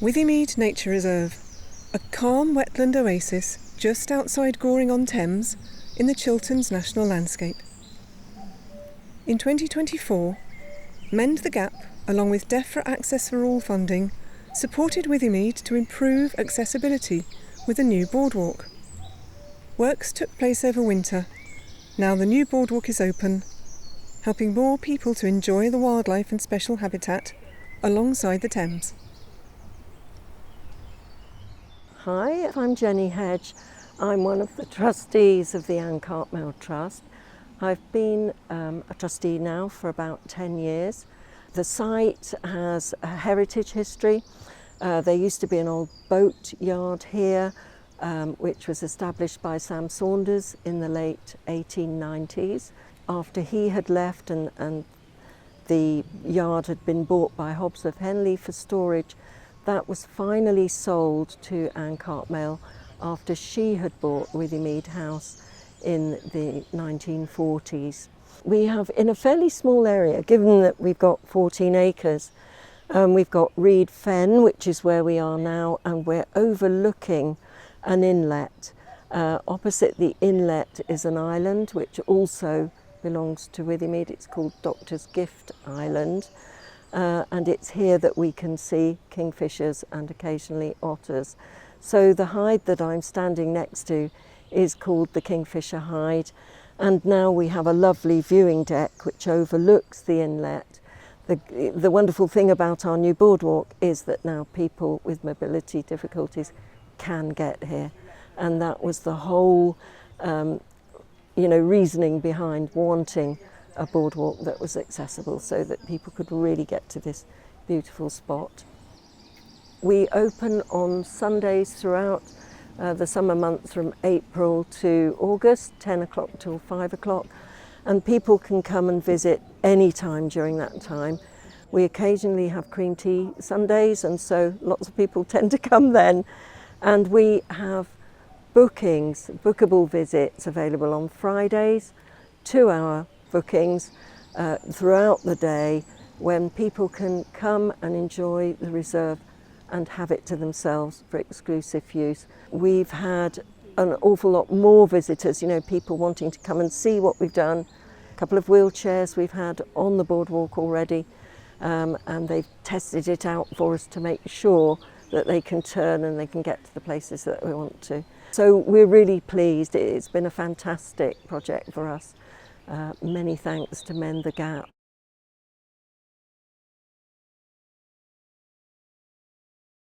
Withymead Nature Reserve, a calm wetland oasis just outside Goring-on-Thames in the Chilterns National Landscape. In 2024, Mend the Gap, along with DEFRA Access for All funding, supported Withymead to improve accessibility with a new boardwalk. Works took place over winter. Now the new boardwalk is open, helping more people to enjoy the wildlife and special habitat alongside the Thames. Hi, I'm Jenny Hedge. I'm one of the trustees of the Anne Cartmel Trust. I've been a trustee now for about 10 years. The site has a heritage history. There used to be an old boat yard here, which was established by Sam Saunders in the late 1890s. After he had left and the yard had been bought by Hobbs of Henley for storage, that was finally sold to Anne Cartmel after she had bought Withymead House in the 1940s. We have, in a fairly small area, given that we've got 14 acres, we've got Reed Fen, which is where we are now, and we're overlooking an inlet. Opposite the inlet is an island which also belongs to Withymead. It's called Doctor's Gift Island. And it's here that we can see kingfishers and occasionally otters. So the hide that I'm standing next to is called the Kingfisher Hide, and now we have a lovely viewing deck which overlooks the inlet. The wonderful thing about our new boardwalk is that now people with mobility difficulties can get here, and that was the whole reasoning behind wanting a boardwalk that was accessible so that people could really get to this beautiful spot. We open on Sundays throughout the summer months from April to August, 10 o'clock till 5 o'clock, and people can come and visit any time during that time. We occasionally have cream tea Sundays, and so lots of people tend to come then. And we have bookable visits available on Fridays, 2-hour bookings throughout the day when people can come and enjoy the reserve and have it to themselves for exclusive use. We've had an awful lot more visitors, people wanting to come and see what we've done. A couple of wheelchairs we've had on the boardwalk already, and they've tested it out for us to make sure that they can turn and they can get to the places that we want to. So we're really pleased. It's been a fantastic project for us. Many thanks to Mend the Gap.